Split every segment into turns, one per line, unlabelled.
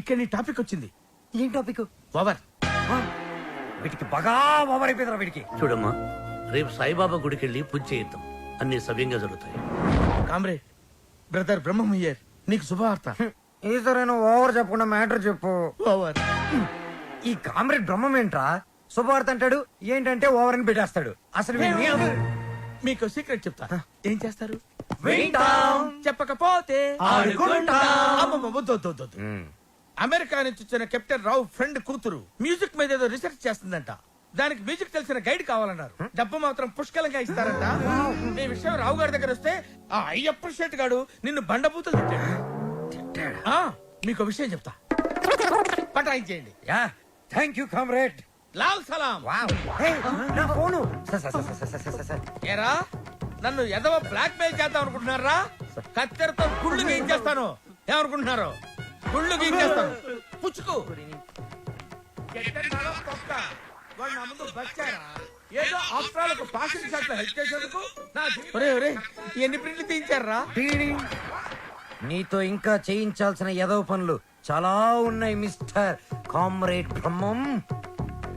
ఇక్కడ నీ టాపిక్ వచ్చింది.
ఏం టాపిక్?
ఓవర్.
వీటికి బాగా ఓవర్ అయిపోయిందిరా వీడికి.
చూడమ్మా, రేపు సాయిబాబా గుడికి వెళ్ళి పూజ చేయిద్దాం, అన్ని సవ్యంగా జరుగుతాయి.
కామ్రేడ్ బ్రదర్ బ్రహ్మం హియర్, నీకు శుభవార్త.
ఈసారైనా ఓవర్ చెప్పకుండా మ్యాటర్ చెప్పు.
ఓవర్.
ఈ కామ్రేడ్ బ్రహ్మం ఏంట్రా శుభవార్త అంటాడు, ఏంటంటే ఓవర్ అని పెట్టేస్తాడు. అసలు
మీకు సీక్రెట్ చెప్తా. ఏం చేస్తారు?
వింటాం.
చెప్పకపోతే
ఆడుకుంటాం.
అమ్మమ్మ, వద్దు, వద్దు, వద్దు, వద్దు. అమెరికా నుంచి వచ్చిన కెప్టెన్ రావు ఫ్రెండ్ కూతురు మ్యూజిక్ మీద ఏదో రీసెర్చ్ చేస్తుందంట. దానికి మ్యూజిక్ తెలిసిన గైడ్ కావాలన్నారు. డబ్బు మాత్రం పుష్కలంగా ఇస్తారంట. ఈ విషయం రావు గారి దగ్గర వస్తే ఆ అయ్యప్ప షెట్ గాడు నిన్ను బండబూతులు తిట్టాడు. మీకు విషయం చెప్తా, పటాయించేయండి.
Thank you comrade.
లాల్ సలాం.
నా ఫోను.
ఏరా, నన్ను ఎదవ బ్లాక్ మెయిల్ చేద్దాం అనుకుంటున్నారా? కత్తెరతో గుళ్ళు గీయించేస్తాను. ఏమనుకుంటున్నారు? గుళ్ళు గీయించేస్తాను. పుచ్చుకు. ఎట్టెన్నాలో తొక్క. వాడు నా ముందు బచ్చారా? ఏదో ఆఫ్రాలకు పాసింగ్ షాట్ లో హెల్ప్ చేసేందుకు నా ఎన్ని ప్రింట్లు తీయించారా?
నీతో ఇంకా చేయించాల్సిన ఎదవ పనులు చాలా ఉన్నాయి mister comrade Brahmam.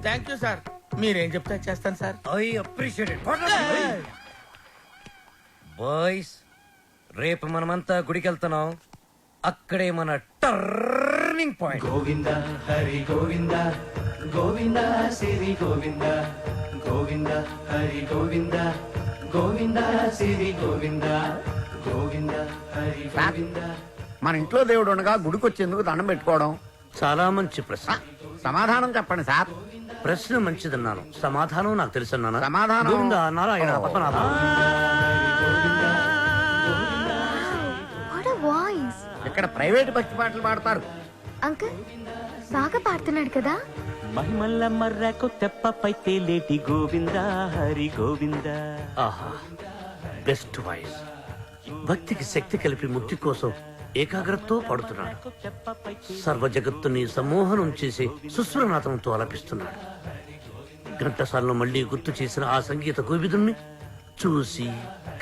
Thank you sir. మీరేం చెప్తే చేస్తాను sir.
I appreciate it. Boys, రేపు మనమంతా గుడికి వెళ్తున్నాం. అక్కడే మన టర్నింగ్ పాయింట్.
గోవింద హరి గోవింద గోవింద సిరి గోవింద గోవింద హరి గోవింద గోవింద సిరి గోవింద గోవింద హరి గోవింద.
మన ఇంట్లో దేవుడు ఉండగా గుడికి వచ్చేందుకు దండం పెట్టుకోవడం
చాలా మంచి ప్రశ్న.
సమాధానం చెప్పండి సార్.
ప్రశ్న మంచిదన్నాను, సమాధానం నాకు తెలుసన్నాను.
సమాధానం?
Govinda Narayana Padmanabha.
What a voice.
ఇక్కడ ప్రైవేట్ భక్తి పాటలు పాడతారు.
అంకుల్ బాగా పాడుతున్నాడు కదా.
మహిమల్ల మర్రకు తెప్పపై తేలేటి గోవింద హరి గోవింద.
ఆహా, బెస్ట్ వాయిస్. భక్తికి శక్తి కలిపి ముక్తి కోసం ఏకాగ్రతతో పాడుతున్నాడు. సర్వ జగత్తుని సమ్మోహనం చేసి సుస్వరనాథంతో ఆలపిస్తున్నాడు. ఘంటసాలను మళ్లీ గుర్తు చేసిన ఆ సంగీత కోవిదుణ్ణి చూసి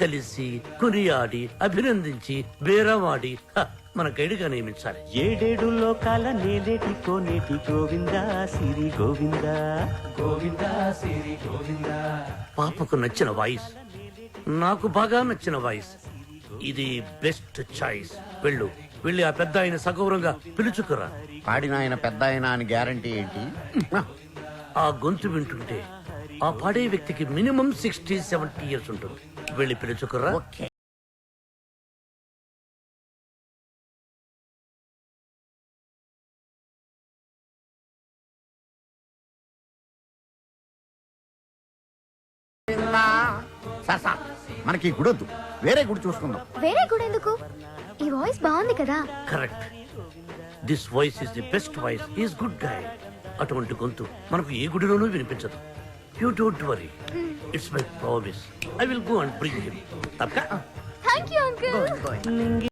కలిసి కొనియాడి అభినందించి బేరవాడి మన గైడ్గా నియమించాలి.
ఏడేడు లోకాల నేలేటి కోనేటి గోవింద సిరి గోవింద గోవింద సిరి గోవింద.
పాపకు నచ్చిన వాయిస్, నాకు బాగా నచ్చిన వాయిస్. ఇది బెస్ట్ చాయిస్. వెళ్ళి ఆ పెద్ద ఆయన సగౌరవంగా పిలుచుకురా.
పాడిన ఆయన పెద్ద ఆయన అని గ్యారంటీ ఏంటి?
ఆ గొంతు వింటుంటే ఆ పాడే వ్యక్తికి మినిమం 60-70 ఇయర్స్ ఉంటుంది. వెళ్ళి పిలుచుకురా.
సార్ సార్, మనకి ఈ గుడి వద్దు, వేరే గుడి చూసుకుందాం.
వేరే కూడా ఎందుకు? ఈ వాయిస్ బాగుంది కదా.
Correct. This voice is the best voice. Is good guy. అటువంటి గొంతు మనకు ఏ గుడిలోనూ వినిపించదు. You don't worry, it's my promise. I will go and bring him.
Thank you uncle.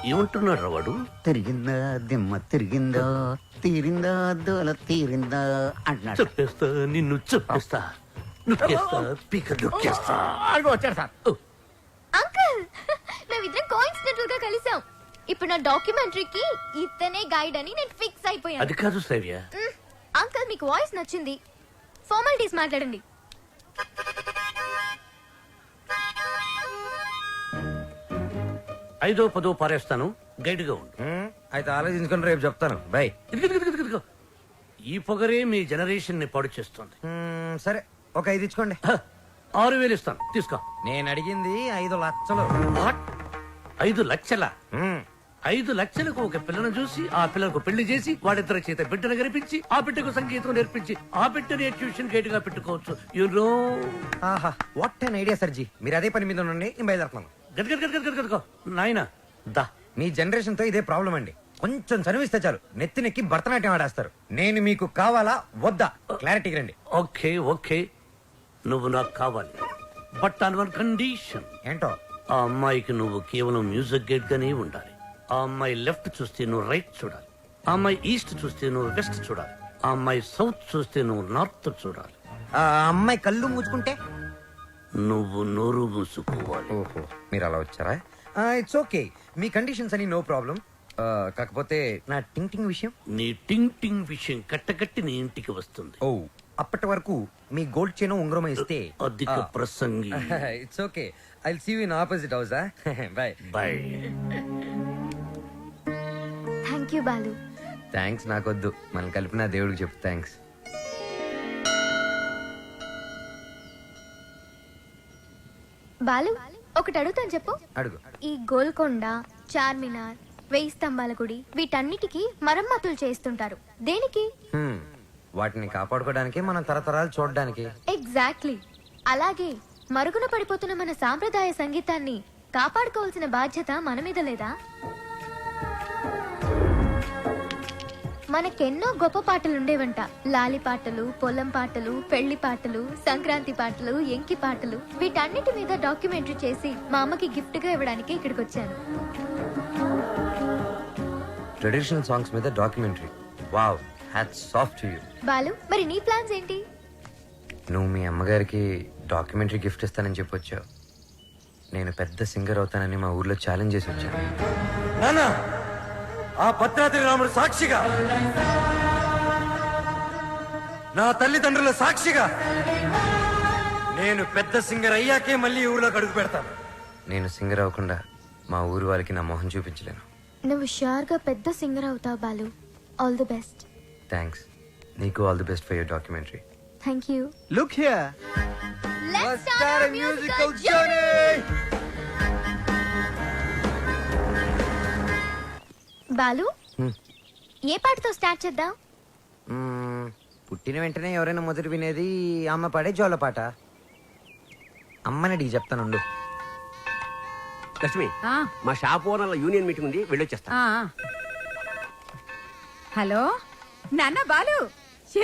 ఏమంటున్నాడు వాడు?
తిరిగిందా దిమ్మ తిరిగిందా, తీరిందా దోల తీరిందా అంటున్నాడు.
చెప్పేస్తా, నిన్ను చెప్పేస్తా, నొక్కేస్తా, పీక నొక్కేస్తా.
అదిగో వచ్చాడు సార్.
అంకుల్ మేమిద్దరం కోఇన్సిడెంటల్ గా కలిసాం. ఇప్పుడు నా డాక్యుమెంటరీకి ఇతనే గైడ్ అని నేను ఫిక్స్ అయిపోయాను.
అది కాదు శ్రావ్య.
అంకుల్ మీకు వాయిస్ నచ్చింది, ఫార్మాలిటీస్ మాట్లాడండి.
5వ 10వ పారేస్తాను, గైడ్ గా ఉండు.
అయితే ఆలోచించుకొని రేపు చెప్తాను. బై.
ఈ పొగరే మీ జనరేషన్ ని పాడు చేస్తుంది.
సరే, ఒక 5 ఇచ్చుకోండి.
6,000 ఇస్తాను తీసుకో.
నేను అడిగింది 5 లక్షలు.
వాట్? 5 లక్షల?
మ్మ్.
5 లక్షలకు ఒక పిల్లను చూసి ఆ పిల్లకు పెళ్లి చేసి వాడిద్దరి చేత బిడ్డను కనిపించి ఆ బిడ్డకు సంగీతం నేర్పించి ఆ బిడ్డని ట్యూషన్ గైడ్ గా పెట్టుకోవచ్చు. యూనో
ఆహా వాట్ అన్ ఐడియా సర్జీ. మీరు అదే పని మీద ఉండండి, నేను బయలుదేరుతున్నాను.
గదగదగదగదగో నాయనా దా.
మీ జనరేషన్ తో ఇదే ప్రాబ్లం అండి. కొంచెం చదివిస్తే చాలు నెత్తినెక్కి భరతనాట్యం ఆడేస్తారు. నేను మీకు కావాలా వద్దా క్లారిటీకి రండి.
ఓకే ఓకే, నువ్వు నాకు కావాలి, బట్ ఆన్ వన్ కండిషన్.
ఏంటో?
ఆ అమ్మాయికి నువ్వు కేవలం మ్యూజిక్ గైడ్ గానే ఉండాలి. ఆ అమ్మాయి లెఫ్ట్ చూస్తే నువ్వు రైట్ చూడాలి, ఆ అమ్మాయి ఈస్ట్ చూస్తే నువ్వు వెస్ట్ చూడాలి, ఆ అమ్మాయి సౌత్ చూస్తే నువ్వు నార్త్ చూడాలి.
ఆ అమ్మాయి కళ్ళు మూసుకుంటే?
నువ్వు నోరు మూసుకోవాలి.
ఓహో మీరు అలా వచ్చారా? ఇట్స్ ఓకే, మీ కండిషన్స్ అని నో ప్రాబ్లం. కాకపోతే నా టింగ్ టింగ్ విషయం.
నీ టింగ్ టింగ్ విషయం కట్టకట్టి నీ ఇంటికి వస్తుంది.
ఓ అప్పటి వరకు మీ గోల్డ్ చైన్ ఉంగరం ఇస్తే.
అధిక ప్రసంగి.
It's okay, I will see you in opposite house. Bye.
Bye.
Thank you Balu.
Thanks నాకొద్దు, మనం కలిపిన దేవుడికి చెప్పు థ్యాంక్స్.
బాలు ఒకటి అడుగుతాను చెప్పు.
అడుగు.
ఈ గోల్కొండ, చార్మినార్, 1000 స్తంభాల గుడి వీటన్నిటికీ మరమ్మతులు చేస్తుంటారు. దేనికి?
Hmm. వాటిని కాపాడుకోవడానికి మనం తరతరాలు చూడడానికి.
ఎగ్జాక్ట్లీ. అలాగే మరుగున పడిపోతున్న మన సాంప్రదాయ సంగీతాన్ని కాపాడుకోవాల్సిన బాధ్యత మన మీద లేదా? మనకెన్నో గొప్ప పాటలు ఉండేవంట. లాలి పాటలు, పొలం పాటలు, పెళ్లి పాటలు, సంక్రాంతి పాటలు, ఎంకి పాటలు. వీటన్నిటి మీద డాక్యుమెంటరీ చేసి మా అమ్మకి గిఫ్ట్ గా ఇవ్వడానికి ఇక్కడికి వచ్చాను.
ట్రెడిషనల్ సాంగ్స్ మీద documentary. Wow, hats off to you.
Balu మరి నీ ప్లాన్స్ ఏంటి?
నువ్వు మీ అమ్మగారికి డాక్యుమెంటరీ గిఫ్ట్ ఇస్తానని చెప్పొచ్చావు. నేను పెద్ద సింగర్ అవుతానని మా ఊర్లో ఛాలెంజ్ చేసి వచ్చాను. నాన్న, ఆ భద్రాద్రి రాముడు సాక్షిగా, నా తల్లిదండ్రుల సాక్షిగా, నేను పెద్ద సింగర్ అయ్యాకే మళ్ళీ ఈ ఊర్లోకి అడుగు పెడతాను. నేను సింగర్ అవ్వకుండా మా ఊరు వాళ్ళకి నా మొహం చూపించలేను.
నువ్వు షూర్ గా పెద్ద సింగర్ అవుతావు Balu. All the best.
Thanks. నీకు all the best for your documentary.
Thank you.
Look here.
Let's start a musical journey. Balu, ఏ పాటతో స్టార్ట్ చేద్దాం?
పుట్టిన వెంటనే ఎవరైనా మొదటి వినేది అమ్మ పాడే జోల పాట. అమ్మనడిగి చెప్తానుండు.
లక్ష్మి, మా షాప్ ఓనర్ల యూనియన్ మీటింగ్ ఉంది, వెళ్ళొచ్చేస్తా.
హలో నాన్న బాలు,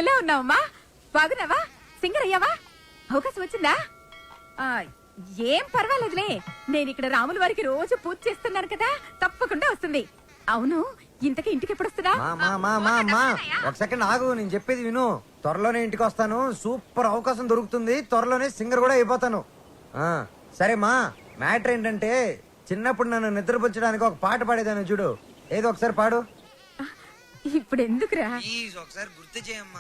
ఎలా ఉన్నావమ్మా? బాగున్నావా? సింగర్ అయ్యావా? అవకాశం వచ్చిందా? ఏం పర్వాలేదులే, నేను ఇక్కడ రాముల వారికి రోజు పూజ చేస్తున్నాను కదా, తప్పకుండా వస్తుంది. అవును, ఇంతకీ ఇంటికి ఎప్పుడు వస్తుందా?
ఒక సెకండ్ ఆగు, నేను చెప్పేది విను. త్వరలోనే ఇంటికి వస్తాను. సూపర్ అవకాశం దొరుకుతుంది. త్వరలోనే సింగర్ కూడా అయిపోతాను. సరే మా, మ్యాటర్ ఏంటంటే చిన్నప్పుడు నన్ను నిద్రపుచ్చడానికి ఒక పాట పాడేదాన్ని చూడు. ఏదో ఒకసారి పాడు.
ఇప్పుడు ఎందుకురా?
ఒకసారి గుర్తు చేయమ్మా.